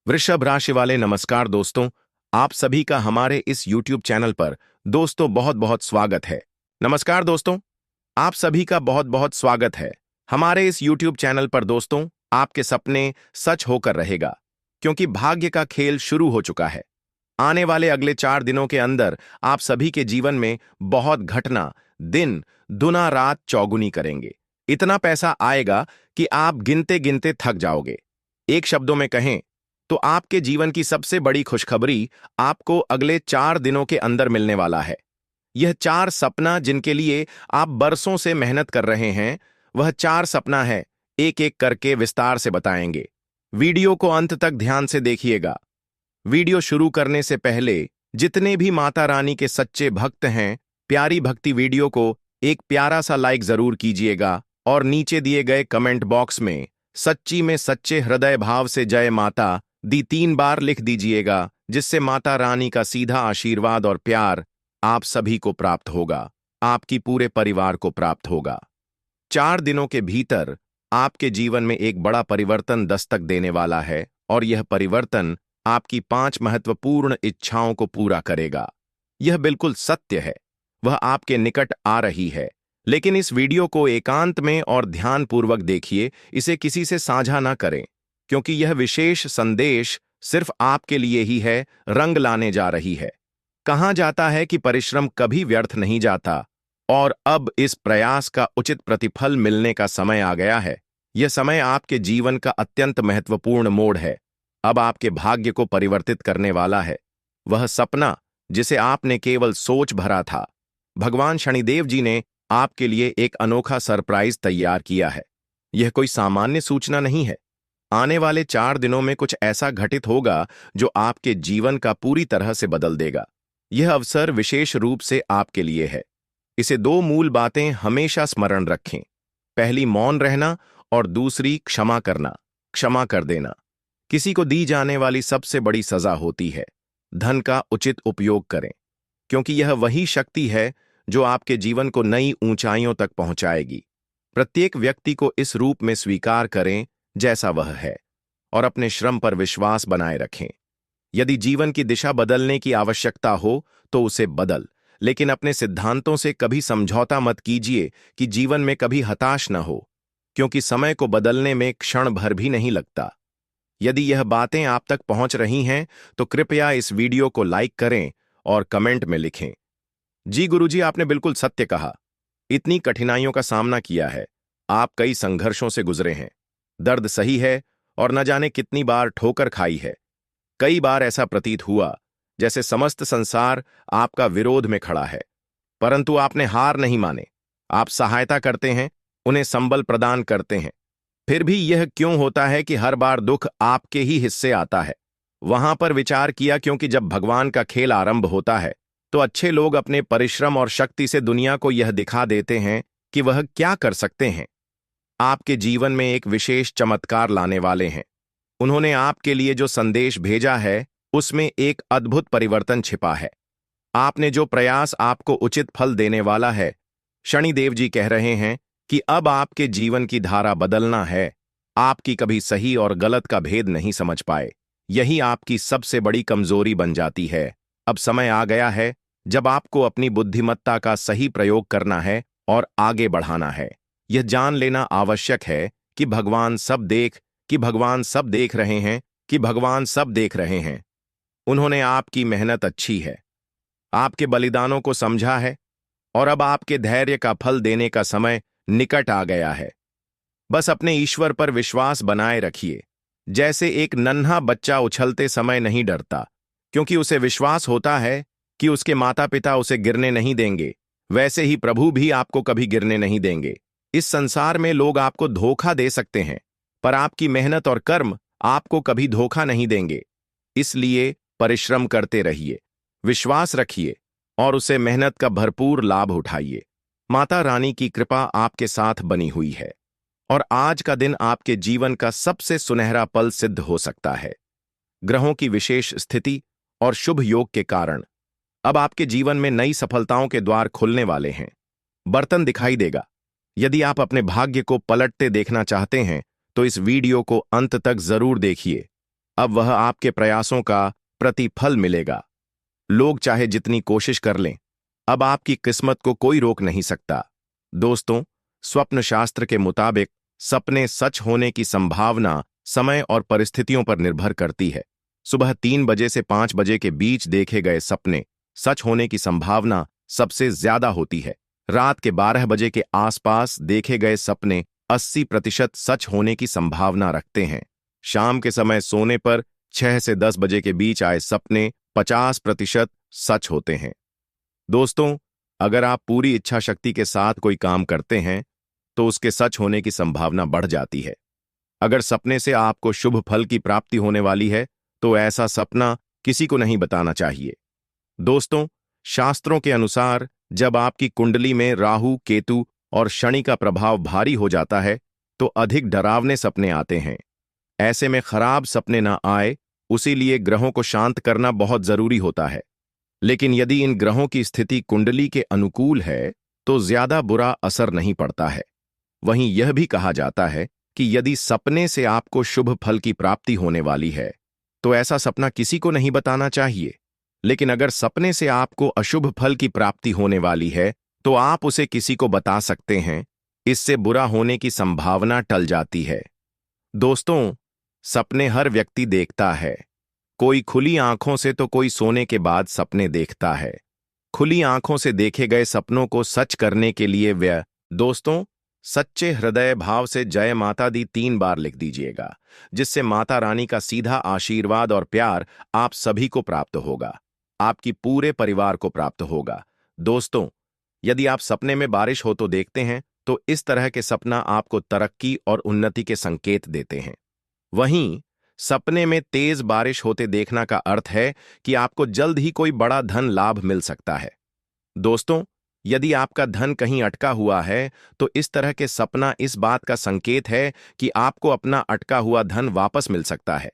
वृषभ राशि वाले नमस्कार दोस्तों। आप सभी का हमारे इस YouTube चैनल पर दोस्तों बहुत बहुत स्वागत है। नमस्कार दोस्तों, आप सभी का बहुत बहुत स्वागत है हमारे इस YouTube चैनल पर। दोस्तों, आपके सपने सच होकर रहेगा, क्योंकि भाग्य का खेल शुरू हो चुका है। आने वाले अगले 4 दिनों के अंदर आप सभी के जीवन में बहुत घटना, दिन दुना रात चौगुनी करेंगे। इतना पैसा आएगा कि आप गिनते गिनते थक जाओगे। एक शब्दों में कहें तो आपके जीवन की सबसे बड़ी खुशखबरी आपको अगले 4 दिनों के अंदर मिलने वाला है। यह 4 सपना जिनके लिए आप बरसों से मेहनत कर रहे हैं, वह 4 सपना है। एक एक करके विस्तार से बताएंगे। वीडियो को अंत तक ध्यान से देखिएगा। वीडियो शुरू करने से पहले जितने भी माता रानी के सच्चे भक्त हैं, प्यारी भक्ति वीडियो को एक प्यारा सा लाइक जरूर कीजिएगा और नीचे दिए गए कमेंट बॉक्स में सच्ची में सच्चे हृदय भाव से जय माता दी 3 बार लिख दीजिएगा, जिससे माता रानी का सीधा आशीर्वाद और प्यार आप सभी को प्राप्त होगा, आपकी पूरे परिवार को प्राप्त होगा। 4 दिनों के भीतर आपके जीवन में एक बड़ा परिवर्तन दस्तक देने वाला है और यह परिवर्तन आपकी 5 महत्वपूर्ण इच्छाओं को पूरा करेगा। यह बिल्कुल सत्य है, वह आपके निकट आ रही है। लेकिन इस वीडियो को एकांत में और ध्यानपूर्वक देखिए, इसे किसी से साझा ना करें, क्योंकि यह विशेष संदेश सिर्फ आपके लिए ही है, रंग लाने जा रही है। कहा जाता है कि परिश्रम कभी व्यर्थ नहीं जाता और अब इस प्रयास का उचित प्रतिफल मिलने का समय आ गया है। यह समय आपके जीवन का अत्यंत महत्वपूर्ण मोड़ है। अब आपके भाग्य को परिवर्तित करने वाला है वह सपना जिसे आपने केवल सोच भरा था। भगवान शनिदेव जी ने आपके लिए एक अनोखा सरप्राइज तैयार किया है। यह कोई सामान्य सूचना नहीं है। आने वाले 4 दिनों में कुछ ऐसा घटित होगा जो आपके जीवन का पूरी तरह से बदल देगा। यह अवसर विशेष रूप से आपके लिए है। इसे 2 मूल बातें हमेशा स्मरण रखें। पहली मौन रहना और दूसरी क्षमा करना। क्षमा कर देना किसी को दी जाने वाली सबसे बड़ी सजा होती है। धन का उचित उपयोग करें, क्योंकि यह वही शक्ति है जो आपके जीवन को नई ऊंचाइयों तक पहुंचाएगी। प्रत्येक व्यक्ति को इस रूप में स्वीकार करें जैसा वह है और अपने श्रम पर विश्वास बनाए रखें। यदि जीवन की दिशा बदलने की आवश्यकता हो तो उसे बदल, लेकिन अपने सिद्धांतों से कभी समझौता मत कीजिए कि जीवन में कभी हताश न हो, क्योंकि समय को बदलने में क्षण भर भी नहीं लगता। यदि यह बातें आप तक पहुंच रही हैं तो कृपया इस वीडियो को लाइक करें और कमेंट में लिखें, जी गुरुजी, आपने बिल्कुल सत्य कहा। इतनी कठिनाइयों का सामना किया है, आप कई संघर्षों से गुजरे हैं। दर्द सही है और न जाने कितनी बार ठोकर खाई है। कई बार ऐसा प्रतीत हुआ जैसे समस्त संसार आपका विरोध में खड़ा है, परंतु आपने हार नहीं माने। आप सहायता करते हैं, उन्हें संबल प्रदान करते हैं। फिर भी यह क्यों होता है कि हर बार दुख आपके ही हिस्से आता है? वहां पर विचार किया, क्योंकि जब भगवान का खेल आरंभ होता है तो अच्छे लोग अपने परिश्रम और शक्ति से दुनिया को यह दिखा देते हैं कि वह क्या कर सकते हैं। आपके जीवन में एक विशेष चमत्कार लाने वाले हैं। उन्होंने आपके लिए जो संदेश भेजा है उसमें एक अद्भुत परिवर्तन छिपा है। आपने जो प्रयास आपको उचित फल देने वाला है। शनिदेव जी कह रहे हैं कि अब आपके जीवन की धारा बदलना है। आपकी कभी सही और गलत का भेद नहीं समझ पाए, यही आपकी सबसे बड़ी कमजोरी बन जाती है। अब समय आ गया है जब आपको अपनी बुद्धिमत्ता का सही प्रयोग करना है और आगे बढ़ाना है। यह जान लेना आवश्यक है कि भगवान सब देख रहे हैं, कि भगवान सब देख रहे हैं। उन्होंने आपकी मेहनत अच्छी है, आपके बलिदानों को समझा है और अब आपके धैर्य का फल देने का समय निकट आ गया है। बस अपने ईश्वर पर विश्वास बनाए रखिए। जैसे एक नन्हा बच्चा उछलते समय नहीं डरता, क्योंकि उसे विश्वास होता है कि उसके माता पिता उसे गिरने नहीं देंगे, वैसे ही प्रभु भी आपको कभी गिरने नहीं देंगे। इस संसार में लोग आपको धोखा दे सकते हैं, पर आपकी मेहनत और कर्म आपको कभी धोखा नहीं देंगे। इसलिए परिश्रम करते रहिए, विश्वास रखिए और उसे मेहनत का भरपूर लाभ उठाइए। माता रानी की कृपा आपके साथ बनी हुई है और आज का दिन आपके जीवन का सबसे सुनहरा पल सिद्ध हो सकता है। ग्रहों की विशेष स्थिति और शुभ योग के कारण अब आपके जीवन में नई सफलताओं के द्वार खुलने वाले हैं। बर्तन दिखाई देगा। यदि आप अपने भाग्य को पलटते देखना चाहते हैं तो इस वीडियो को अंत तक जरूर देखिए। अब वह आपके प्रयासों का प्रतिफल मिलेगा। लोग चाहे जितनी कोशिश कर लें, अब आपकी किस्मत को कोई रोक नहीं सकता। दोस्तों, स्वप्न शास्त्र के मुताबिक सपने सच होने की संभावना समय और परिस्थितियों पर निर्भर करती है। सुबह 3 बजे से 5 बजे के बीच देखे गए सपने सच होने की संभावना सबसे ज्यादा होती है। रात के 12 बजे के आसपास देखे गए सपने 80% सच होने की संभावना रखते हैं। शाम के समय सोने पर 6 से 10 बजे के बीच आए सपने 50% सच होते हैं। दोस्तों, अगर आप पूरी इच्छा शक्ति के साथ कोई काम करते हैं तो उसके सच होने की संभावना बढ़ जाती है। अगर सपने से आपको शुभ फल की प्राप्ति होने वाली है तो ऐसा सपना किसी को नहीं बताना चाहिए। दोस्तों, शास्त्रों के अनुसार जब आपकी कुंडली में राहु, केतु और शनि का प्रभाव भारी हो जाता है तो अधिक डरावने सपने आते हैं। ऐसे में खराब सपने ना आए, उसी लिए ग्रहों को शांत करना बहुत जरूरी होता है। लेकिन यदि इन ग्रहों की स्थिति कुंडली के अनुकूल है तो ज्यादा बुरा असर नहीं पड़ता है। वहीं यह भी कहा जाता है कि यदि सपने से आपको शुभ फल की प्राप्ति होने वाली है तो ऐसा सपना किसी को नहीं बताना चाहिए। लेकिन अगर सपने से आपको अशुभ फल की प्राप्ति होने वाली है तो आप उसे किसी को बता सकते हैं। इससे बुरा होने की संभावना टल जाती है। दोस्तों, सपने हर व्यक्ति देखता है। कोई खुली आंखों से तो कोई सोने के बाद सपने देखता है। खुली आंखों से देखे गए सपनों को सच करने के लिए दोस्तों, सच्चे हृदय भाव से जय माता दी 3 बार लिख दीजिएगा, जिससे माता रानी का सीधा आशीर्वाद और प्यार आप सभी को प्राप्त होगा, आपकी पूरे परिवार को प्राप्त होगा। दोस्तों, यदि आप सपने में बारिश हो तो देखते हैं तो इस तरह के सपना आपको तरक्की और उन्नति के संकेत देते हैं। वहीं सपने में तेज बारिश होते देखना का अर्थ है कि आपको जल्द ही कोई बड़ा धन लाभ मिल सकता है। दोस्तों, यदि आपका धन कहीं अटका हुआ है तो इस तरह के सपना इस बात का संकेत है कि आपको अपना अटका हुआ धन वापस मिल सकता है।